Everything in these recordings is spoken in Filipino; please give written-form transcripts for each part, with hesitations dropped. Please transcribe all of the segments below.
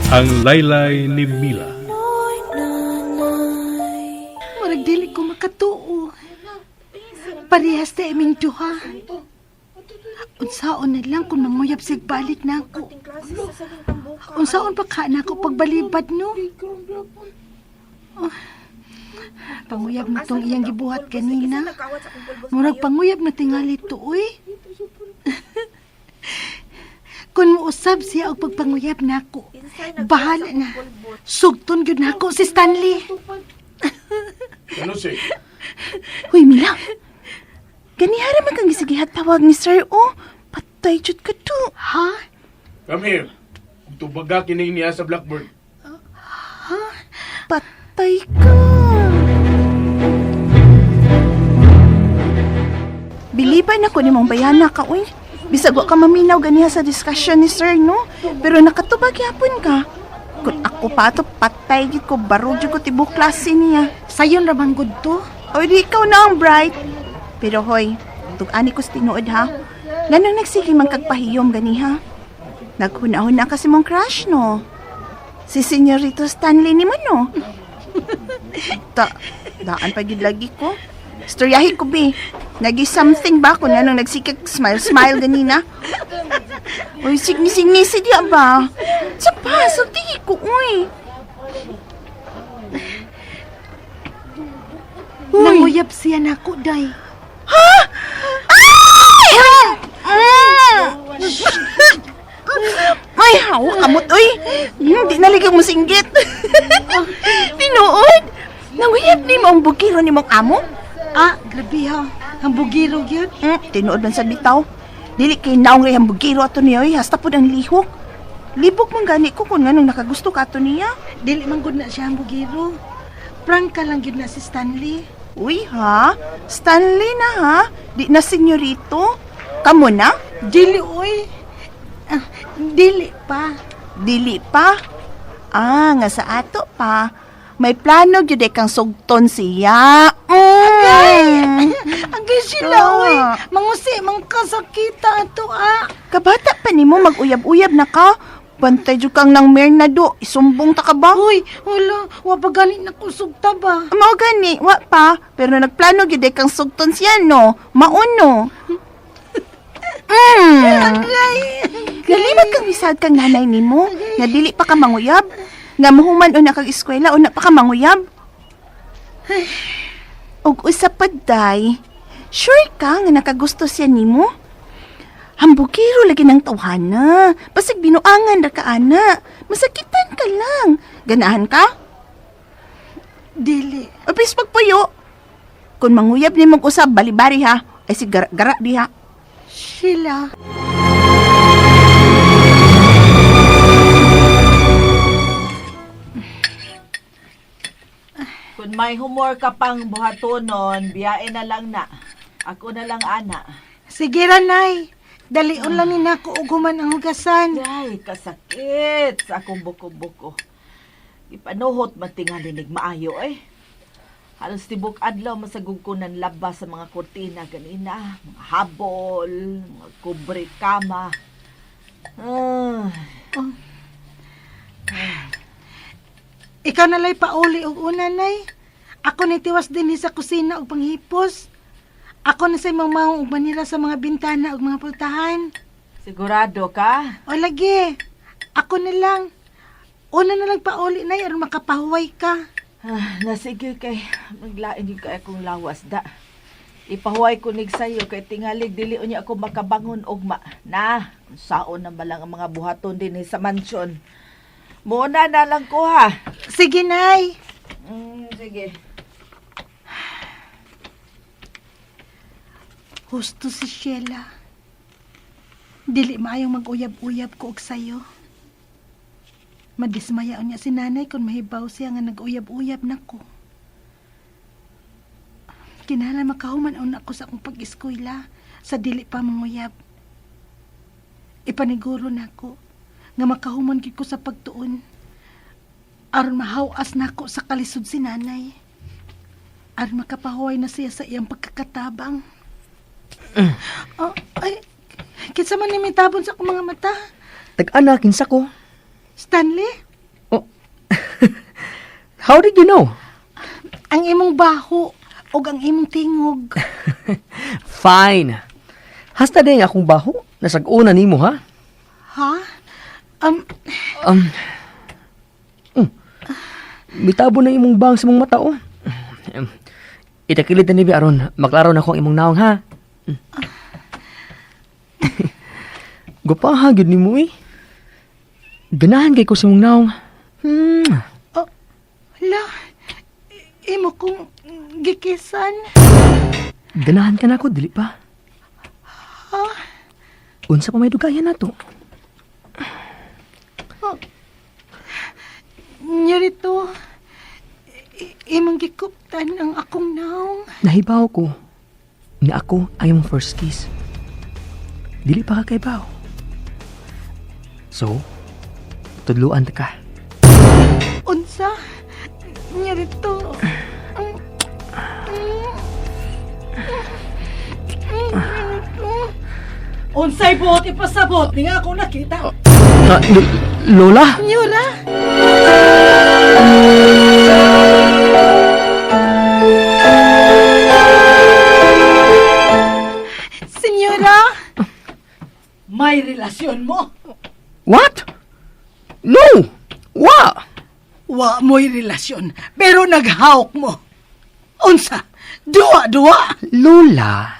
Ang laylay ni Mila. Murag dili ko makatuo. Parehas na iming duha. Unsaon na lang kung manguyab sig balik na ako. Unsaon pa ka na ako pagbalibad no? Oh, panguyab na tong iyang gibuhat kanina. Murag panguyab na tingali to, uy. Kung muusab siya og pagpanguyab na ako, bahala na. Sugton gyud na ako si Stanley. Ano si? Huy, Mila. Ganihara man kang gisigihat tawag ni Sir O. Patay jud ka to. Ha? Come here. Tubaga kining niya sa Blackbird. Patay ka. Biliban ako ni mong bayana ka, uy. Bisag wa ka maminaw ganiha sa discussion ni Sir, no? Pero nakatubag yapon ka. Kung ako pa to, patay gid ko, baro jud ko tibok klase niya. Sayon ra man gud to. O di ikaw na ang bright. Pero hoy, tug-ani ko sa tinuod ha. Ganang nagsige man kagpahiyom ganiha. Naghunahon na kasi mong crush, no? Si Senyorito Stanley ni man, no? Daan pa gid lagi ko. Storyahin ko, be. Nagi-something ba kung anong nagsikag smile ganina? Uy, signi-signisi diya ba? Sa paso, di ko, uy. Nanguyab siya na ako, day. Ha? Ay, hawa kamot, uy. Di naligag mo singgit. Tinuod. Nanguyab ni mo ang bukiro ni mong amo? Ah, grabe ha. Ang bugiro yun. Tinuod man sa bitaw. Dili kay naong rin ang bugiro ato niya, oy. Hasta po ang lihok. Libog man gani ko kung anong nakagusto ka ato niya. Dili man gud na siya ang bugiro. Prank ka lang yun na si Stanley. Uy, ha? Stanley na, ha? Di na senyorito? Kamu na? Dili, uy. Ah, dili pa. Dili pa? Ah, nga sa ato pa. May plano gyud kang sugton siya. Agay sila, uy. Mangusi, mangkasakita ato, ah. Kabata pa nimo mag-uyab-uyab na ka. Bantay jud kang nang mernado. Isumbong ta ka ba? Uy, wala. Wa ganit na kusugta ba? Mao gani, wa pa. Pero nagplano gyud kang sugton siya, no? Mauno. Galimag kang bisad kang nanay nimo. Nga dili pa ka manguyab. Nga mahuman una kag eskwela, una pa ka manguyab. Og usap pa, day. Sure ka nga nakagusto siya nimo? Hambugiro lagi ng tawhana. Basig binuangan ra ka, ana. Masakitan ka lang. Ganahan ka? Dili. Apis pagpuyo. Kung manguyab ni mong usab, balibari ha. Ay si gara diha. Sila. Kung may humor ka pang buhatonon, biyain na lang na. Ako na lang, ana. Sige ra, nay. Dalion lang ni nako uguman ang hugasan. Ay, kasakit sa akong buko-buko. Ipanuhot matingalinig maayo, eh. Halos tibok adlaw masagug ko ng laba sa mga kortina ganina. Mga habol, mga kubre kama. Ikaw nalay pauli og una, nay. Ako ni tiwas din sa kusina og panghipos. Ako na sa mamahong og manira sa mga bintana og mga pultahan. Sigurado ka? O lagi. Ako na lang. Una na lang pauli, nay, aron makapahuway ka. Nasige kay maglain yung kay akong lawas da. Ipahuway ko nig sayo kay tingalig dili unya ako makabangon ugma. Na, saon na malang ang mga buhaton din sa mansyon. Muna na lang ko ha. Sige, nay. Sige. Husto si Sheila. Dili maayong mag-uyab-uyab ko og sayo. Madismaya niya si nanay kung mahibaw siya nga nag-uyab-uyab na ko. Kinahanglan makahuman ako sa akong pag-eskwela sa dili pa manguyab. Ipaniguro na ko nga makahuman gid ko sa pagtuon aron mahawas na ko sa kalisod si nanay. Aron makapahuway na siya sa iyang pagkakatabang. Ay, kinsa man ni may tabon sa akong mga mata? Tag-ana kinsa ko. Stanley? How did you know? Ang imong baho o ang imong tingog. Fine. Hasta din akong baho. Nasag-una nimo, ha? Ha? Mitabo na imong bang sa mong mata, oh. Itakilid na ni aron maklaro na ko ang imong naong, ha? Gupaha, gid nimo, eh. Ganahan kay ko sa mong naong. Hala, imo kong gikisan. Ganahan ka na ako, dili pa. Unsa pa may dugayan na to? Nyarito, imong gikuptan ang akong naong. Nahibaw ko na ako ay mong first kiss. Dili pa ka kaibaw. So, tudluan ta ka. Unsa? Nyarito. Unsay buot ipasabot ni nga akong nakita. Lola? Nyura? Senyora? May relasyon mo. What? No! Wa! Wa mo'y relasyon, pero naghawak mo. Unsa? Duwa. Lola,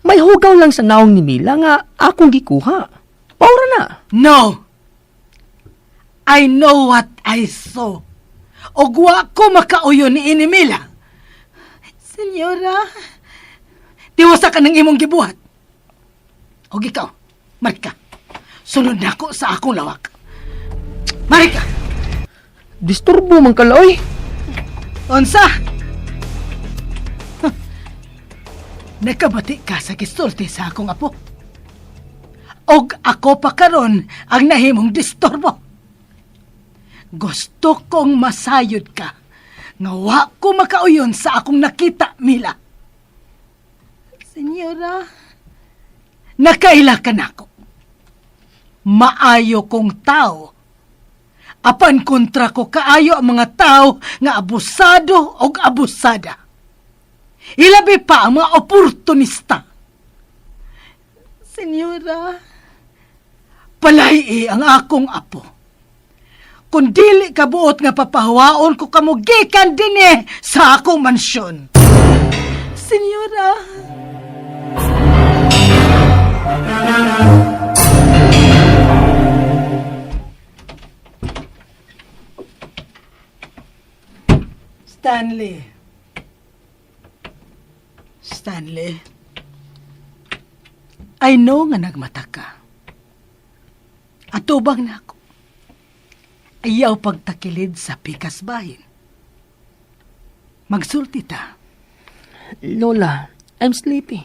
may hugaw lang sa naong ni Mila nga akong gikuha. Paura na. No. I know what I saw. Og wa ko makauyo ni Inimila. Senyora, tiwasa ka ng imong gibuhat. Og ikaw, Marika, sunod na ako sa akong lawak. Marika! Disturbo man kaloy. Unsa? Nakabati ka sa gisulti sa akong apo. Og ako pa karon ang nahimong disturbo. Gusto kong masayod ka nga wa ko makauyon sa akong nakita, Mila. Senyora, nakaila ka nako. Maayo kong tao. Apan kontra ko kaayo ang mga tao nga abusado o abusada. Ilabi pa ang mga oportunista. Senyora, palay ang akong apo. Kung dili kabuot nga papahawaon ko kamugikan din sa akong mansyon. Senyora. Stanley, I know nga nagmata ka. Atubang na ako. Ayaw pagtakilid sa pikas bahin. Magsulti ta. Lola, I'm sleepy.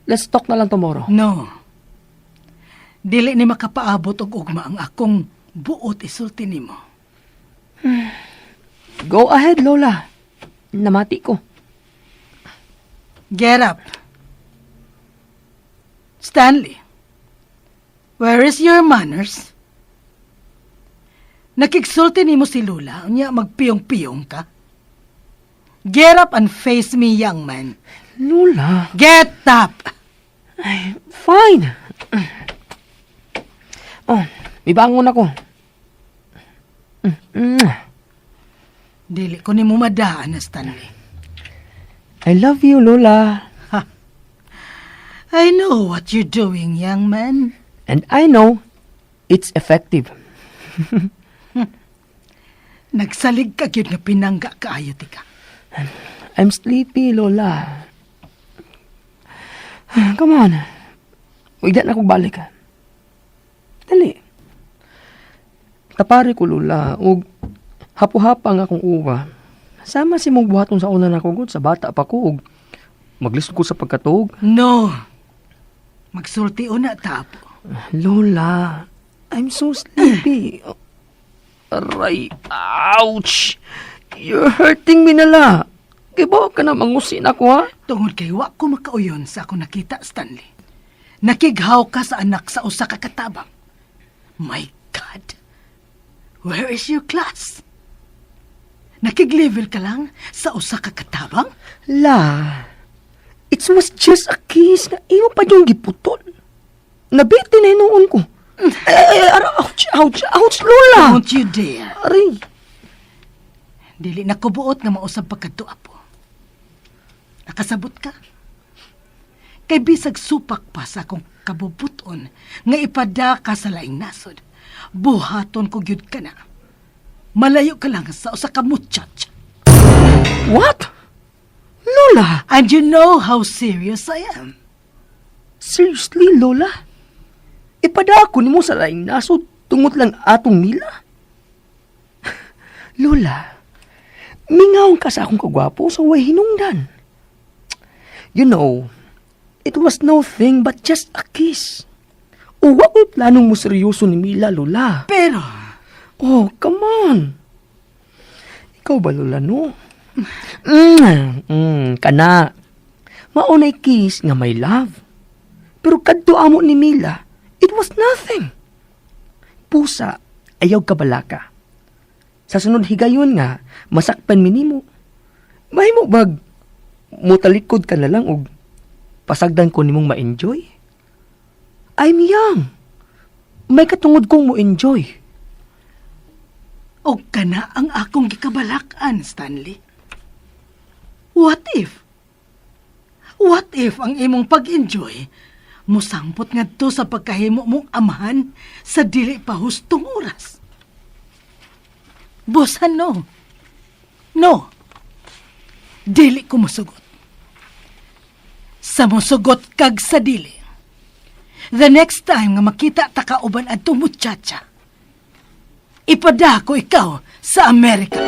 Let's talk na lang tomorrow. No. Dili ni makapaabot og ugma ang akong buot isulti nimo. Go ahead, Lola. Namati ko. Get up. Stanley, where is your manners? Nakiksulti nimo si Lula, unya magpiyong-piyong ka. Get up and face me, young man. Lola. Get up! Fine. Oh, may bangon ako. Dili ko nimo madaan na, Stanley. I love you, Lola. I know what you're doing, young man. And I know it's effective. Nagsalig ka gyud nga pinangga kaayo tika. I'm sleepy, Lola. Come on. Huwag na akong balik. Dali. Tapari ko, Lola. Ug hapo-hapa nga akong uwa. Sama si mong buhaton sa una na kugod sa bata pa ko. Ug maglisod ko sa pagkatog. No. Magsulti una tapo. Lola, I'm so sleepy. Aray, ouch! You're hurting me nala. Kaya ba ka na mangusin ako, ha? Tungod kay wa ko makauyon sa ako nakita, Stanley. Nakighaw ka sa anak sa usa ka katabang. My God! Where is your class? Nakig-level ka lang sa usa ka katabang? La, it was just a kiss na iyo pa yung giputol. Nabiti na hinuon ko. Ay, ouch, Lola! Don't you dare. Aray, Dili na kubuot nga mausap pagkadua po. Nakasabot ka? Kay bisag supak pa sa akong kabubuton nga ipada ka sa laing nasod. Buhaton ko gyud ka na. Malayo ka lang sa usa ka muchacha. what? Lola, And you know how serious I am. seriously, Lola? Ipada ako ni mo sa laing nasod tungod lang atong nila? Lola, mingawon ka sa akong kagwapo sa way hinungdan. You know, it was nothing but just a kiss. O wa ko'y planong mo seryoso ni Mila, Lola. Pero, Oh, come on. Ikaw ba, Lola, no? Kana. Maunay kiss nga may love. Pero kadto amo ni Mila, it was nothing. Pusa, ayaw ka balaka. Sa sunod higayon nga, masakpan minimo. Mahimo bag, mutalikod ka na lang og pasagdan ko nimong ma-enjoy. I'm young. May katungod kong mo-enjoy. og ka na ang akong gikabalakan, Stanley. What if? What if ang imong pag-enjoy musangpot ngadto sa pagkahimo mong amahan sa dili pa hustong oras? Bosan, no. No. Dili ko musugot. Sa musugot kag sa dili. The next time nga makita ta kauban adtong muchacha, ipada ko ikaw sa Amerika.